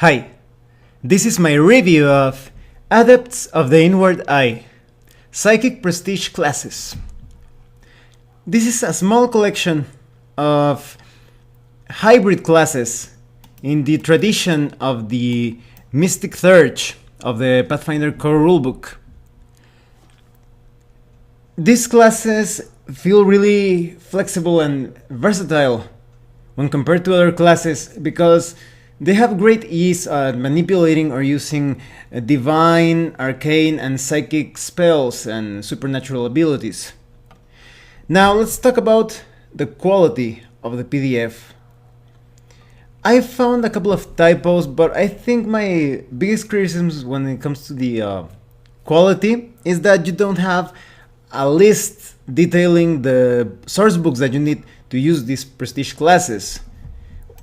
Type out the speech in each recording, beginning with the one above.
Hi, this is my review of Adepts of the Inward Eye, Psychic Prestige Classes. This is a small collection of hybrid classes in the tradition of the Mystic Third of the Pathfinder core rulebook. These classes feel really flexible and versatile when compared to other classes because they have great ease at manipulating or using divine, arcane, and psychic spells and supernatural abilities. Now let's talk about the quality of the PDF. I found a couple of typos, but I think my biggest criticisms when it comes to the quality is that you don't have a list detailing the source books that you need to use these prestige classes.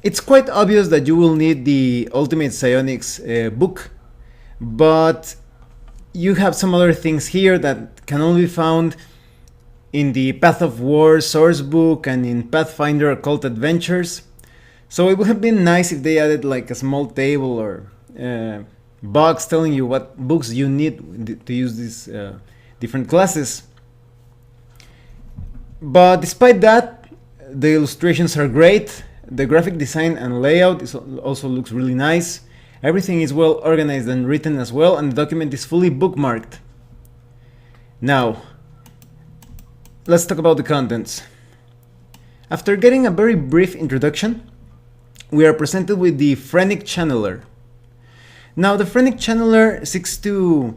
It's quite obvious that you will need the Ultimate Psionics book, but you have some other things here that can only be found in the Path of War source book and in Pathfinder Occult Adventures. So it would have been nice if they added like a small table or box telling you what books you need to use these different classes. But despite that, the illustrations are great. The graphic design and layout also looks really nice. Everything is well organized and written as well, and the document is fully bookmarked. Now, let's talk about the contents. After getting a very brief introduction, we are presented with the Phrenic Channeler. Now, the Phrenic Channeler seeks to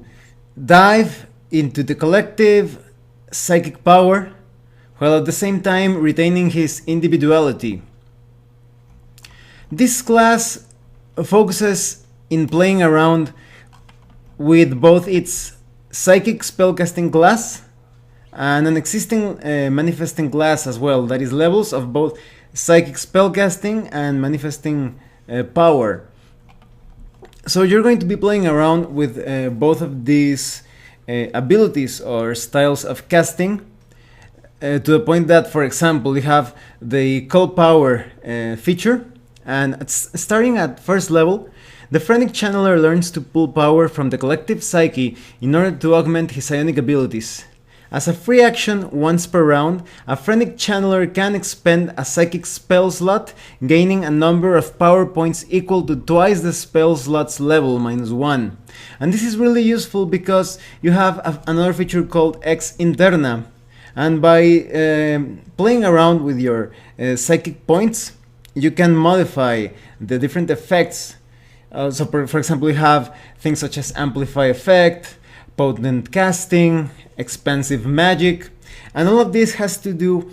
dive into the collective psychic power, while at the same time retaining his individuality. This class focuses in playing around with both its psychic spellcasting class and an existing manifesting class as well, that is levels of both psychic spellcasting and manifesting power. So you're going to be playing around with both of these abilities or styles of casting to the point that, for example, you have the call power feature. And starting at first level, the Phrenic Channeler learns to pull power from the collective psyche in order to augment his psionic abilities. As a free action once per round, a Phrenic Channeler can expend a psychic spell slot, gaining a number of power points equal to twice the spell slot's level -1. And this is really useful because you have another feature called Ex Interna. And by playing around with your psychic points, you can modify the different effects. So for example, you have things such as Amplify Effect, Potent Casting, Expansive Magic, and all of this has to do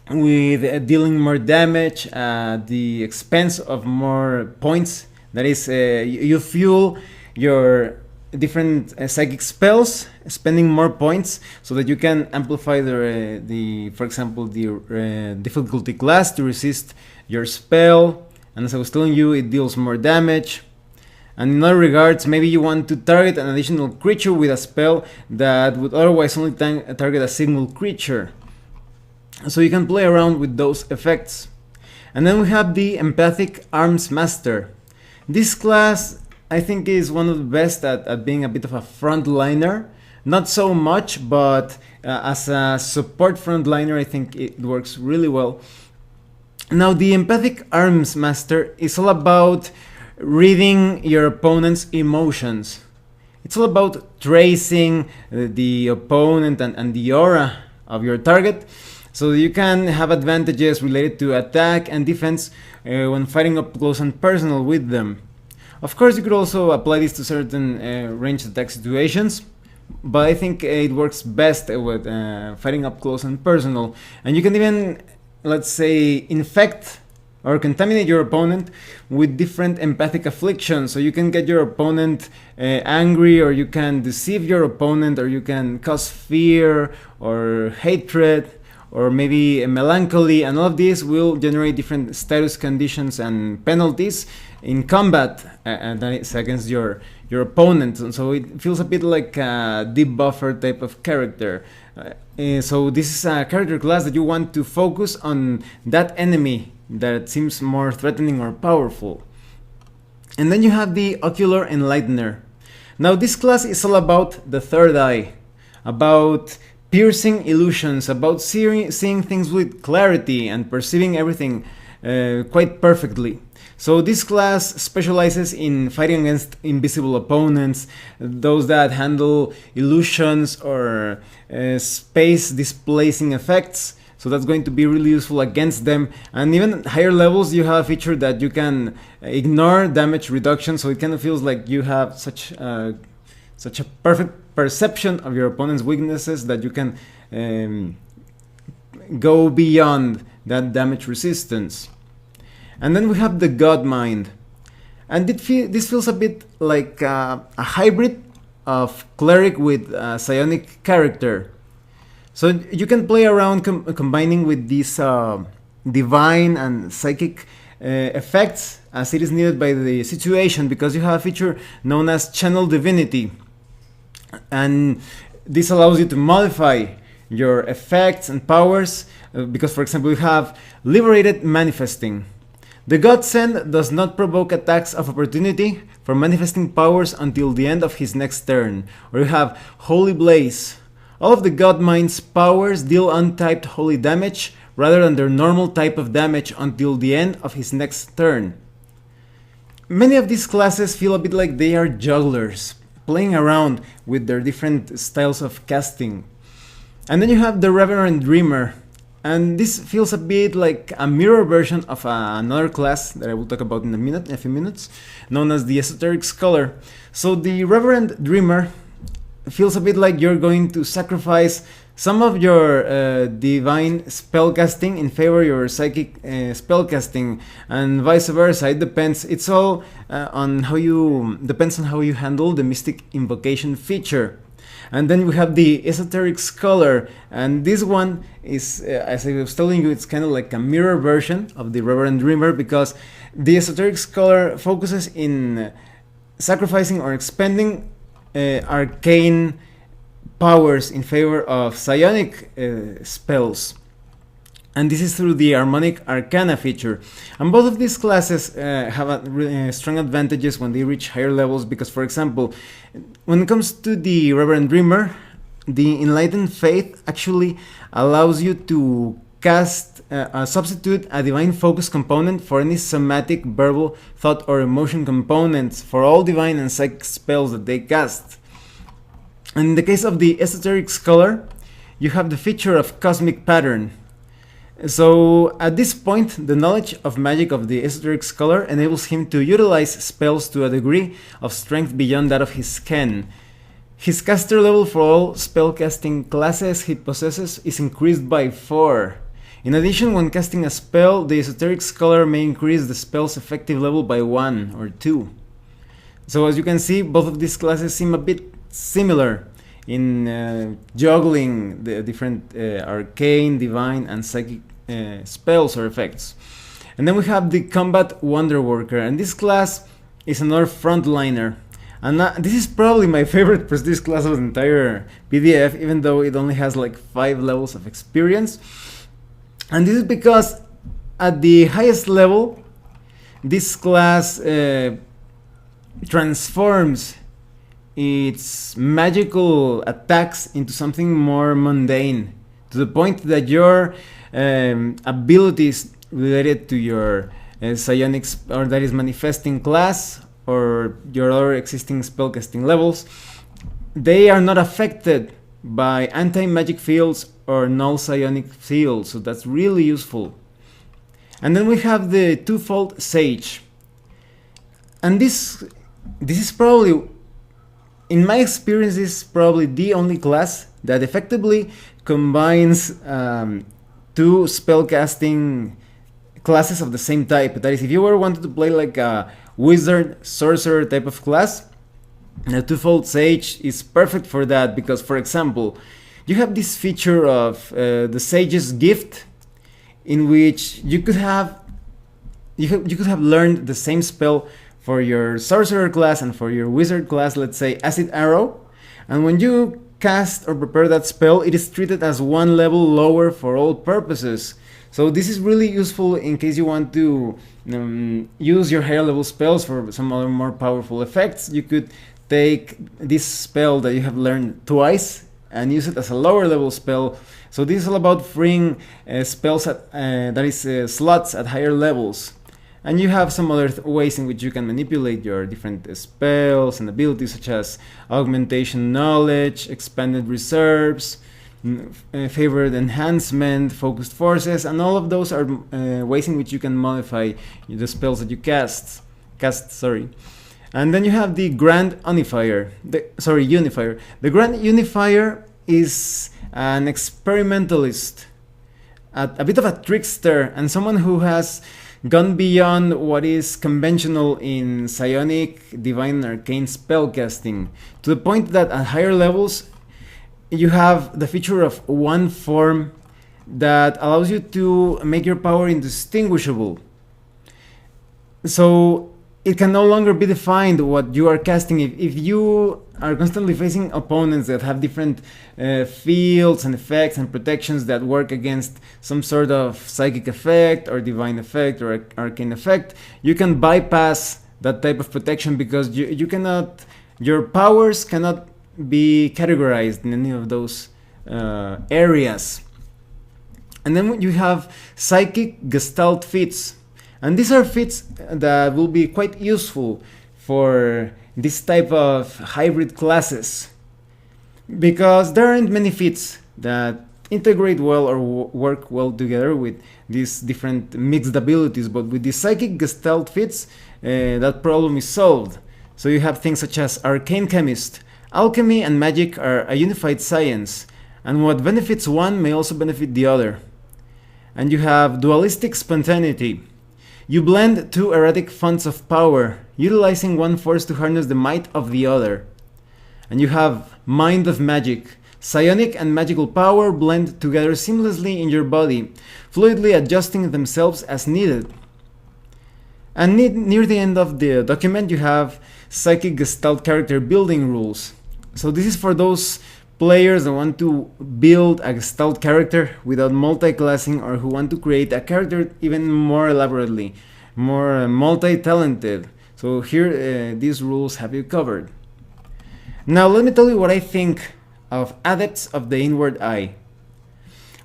with dealing more damage at the expense of more points. That is, you fuel your different psychic spells, spending more points so that you can amplify for example, the difficulty class to resist your spell. And as I was telling you, it deals more damage. And in other regards, maybe you want to target an additional creature with a spell that would otherwise only target a single creature. So you can play around with those effects. And then we have the Empathic Arms Master. This class, I think, is one of the best at being a bit of a frontliner. Not so much, but as a support frontliner, I think it works really well. Now, the Empathic Arms Master is all about reading your opponent's emotions. It's all about tracing the opponent and the aura of your target, so that you can have advantages related to attack and defense when fighting up close and personal with them. Of course, you could also apply this to certain ranged attack situations, but I think it works best with fighting up close and personal. And you can even, let's say, infect or contaminate your opponent with different empathic afflictions. So you can get your opponent angry, or you can deceive your opponent, or you can cause fear or hatred, or maybe a melancholy, and all of these will generate different status conditions and penalties in combat, and that is against your opponent. And so it feels a bit like a debuffer type of character. So this is a character class that you want to focus on that enemy that seems more threatening or powerful. And then you have the ocular and lightner. Now this class is all about the third eye, about piercing illusions, about seeing things with clarity and perceiving everything quite perfectly. So this class specializes in fighting against invisible opponents, those that handle illusions or space displacing effects. So that's going to be really useful against them. And even higher levels, you have a feature that you can ignore damage reduction, so it kind of feels like you have such a perfect perception of your opponent's weaknesses that you can go beyond that damage resistance. And then we have the godmind. And this feels a bit like a hybrid of cleric with psionic character. So you can play around combining with these divine and psychic effects as it is needed by the situation, because you have a feature known as channel divinity. And this allows you to modify your effects and powers because, for example, you have liberated manifesting. The God Send does not provoke attacks of opportunity for manifesting powers until the end of his next turn. Or you have Holy Blaze. All of the godmind's powers deal untyped holy damage rather than their normal type of damage until the end of his next turn. Many of these classes feel a bit like they are jugglers, playing around with their different styles of casting. And then you have the Reverend Dreamer, and this feels a bit like a mirror version of another class that I will talk about in a few minutes, known as the Esoterics Scholar. So the Reverend Dreamer feels a bit like you're going to sacrifice some of your divine spellcasting in favor of your psychic spellcasting, and vice versa. It depends. It's all depends on how you handle the mystic invocation feature. And then we have the Esoteric Scholar, and this one is, as I was telling you, it's kind of like a mirror version of the Reverend Dreamer, because the Esoteric Scholar focuses in sacrificing or expending arcane powers in favor of psionic spells. And this is through the Harmonic Arcana feature. And both of these classes have strong advantages when they reach higher levels, because, for example, when it comes to the Reverend Dreamer, the Enlightened Faith actually allows you to substitute a divine focus component for any somatic, verbal, thought, or emotion components for all divine and psychic spells that they cast. And in the case of the Esoteric Scholar, you have the feature of Cosmic Pattern. So at this point, the knowledge of magic of the Esoteric Scholar enables him to utilize spells to a degree of strength beyond that of his ken. His caster level for all spellcasting classes he possesses is increased by 4. In addition, when casting a spell, the Esoteric Scholar may increase the spell's effective level by 1 or 2. So as you can see, both of these classes seem a bit similar in juggling the different arcane, divine, and psychic spells or effects. And then we have the Combat Wonderworker, and this class is another frontliner. And this is probably my favorite prestige class of the entire PDF, even though it only has like 5 levels of experience. And this is because at the highest level, this class transforms its magical attacks into something more mundane, to the point that your abilities related to your psionic or that is manifesting class or your other existing spellcasting levels, they are not affected by anti-magic fields or null psionic fields, so that's really useful. And then we have the Twofold Sage, and this is probably, in my experience, this is probably the only class that effectively combines two spellcasting classes of the same type. That is, if you were wanted to play like a wizard sorcerer type of class, the Twofold Sage is perfect for that, because, for example, you have this feature of the Sage's Gift, in which you could have learned the same spell for your sorcerer class and for your wizard class, let's say Acid Arrow, and when you cast or prepare that spell, it is treated as one level lower for all purposes. So this is really useful in case you want to use your higher level spells for some other more powerful effects. You could take this spell that you have learned twice and use it as a lower level spell. So this is all about freeing spells at, slots at higher levels. And you have some other ways in which you can manipulate your different spells and abilities, such as augmentation knowledge, expanded reserves, favored enhancement, focused forces, and all of those are ways in which you can modify the spells that you cast. And then you have the Grand Unifier. Unifier. The Grand Unifier is an experimentalist, a bit of a trickster, and someone who has gone beyond what is conventional in psionic, divine, and arcane spellcasting, to the point that at higher levels you have the feature of one form that allows you to make your power indistinguishable. So it can no longer be defined what you are casting. If you are constantly facing opponents that have different fields and effects and protections that work against some sort of psychic effect or divine effect or arcane effect, you can bypass that type of protection because your powers cannot be categorized in any of those areas. And then you have psychic gestalt feats. And these are feats that will be quite useful for this type of hybrid classes, because there aren't many feats that integrate well or work well together with these different mixed abilities. But with the psychic gestalt feats, that problem is solved. So you have things such as arcane chemist. Alchemy and magic are a unified science, and what benefits one may also benefit the other. And you have dualistic spontaneity. You blend two erratic fonts of power, utilizing one force to harness the might of the other. And you have mind of magic. Psionic and magical power blend together seamlessly in your body, fluidly adjusting themselves as needed. And near the end of the document, you have psychic gestalt character building rules. So this is for those players that want to build a gestalt character without multi-classing, or who want to create a character even more elaborately, more multi-talented. So here these rules have you covered. Now let me tell you what I think of Adepts of the Inward Eye.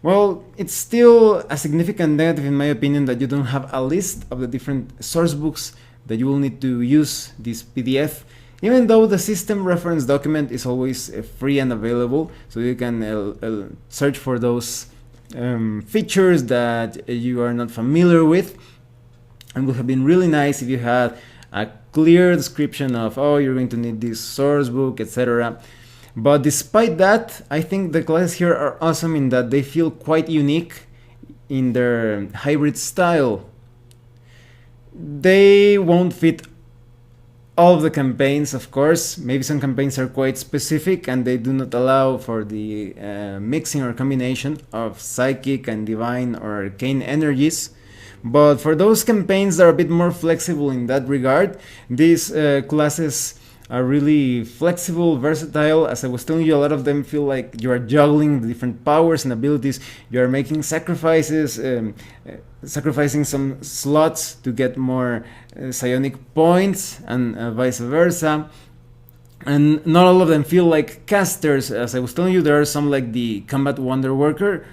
Well, it's still a significant negative in my opinion that you don't have a list of the different source books that you will need to use this PDF, even though the system reference document is always free and available, so you can search for those features that you are not familiar with. And it would have been really nice if you had a clear description of, oh, you're going to need this source book, etc. But despite that, I think the classes here are awesome in that they feel quite unique in their hybrid style. They won't fit all of the campaigns, of course. Maybe some campaigns are quite specific and they do not allow for the mixing or combination of psychic and divine or arcane energies. But for those campaigns that are a bit more flexible in that regard, these classes are really flexible, versatile. As I was telling you, a lot of them feel like you are juggling the different powers and abilities. You are making sacrifices, sacrificing some slots to get more psionic points, and vice versa. And not all of them feel like casters. As I was telling you, there are some like the combat Wonderworker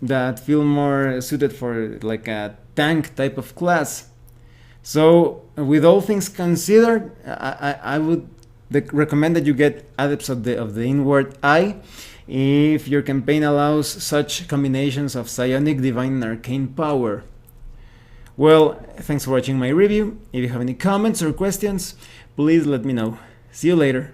that feel more suited for like a tank type of class. So with all things considered, I would recommend that you get Adepts of the Inward Eye if your campaign allows such combinations of psionic, divine, and arcane power. Well, thanks for watching my review. If you have any comments or questions, please let me know. See you later.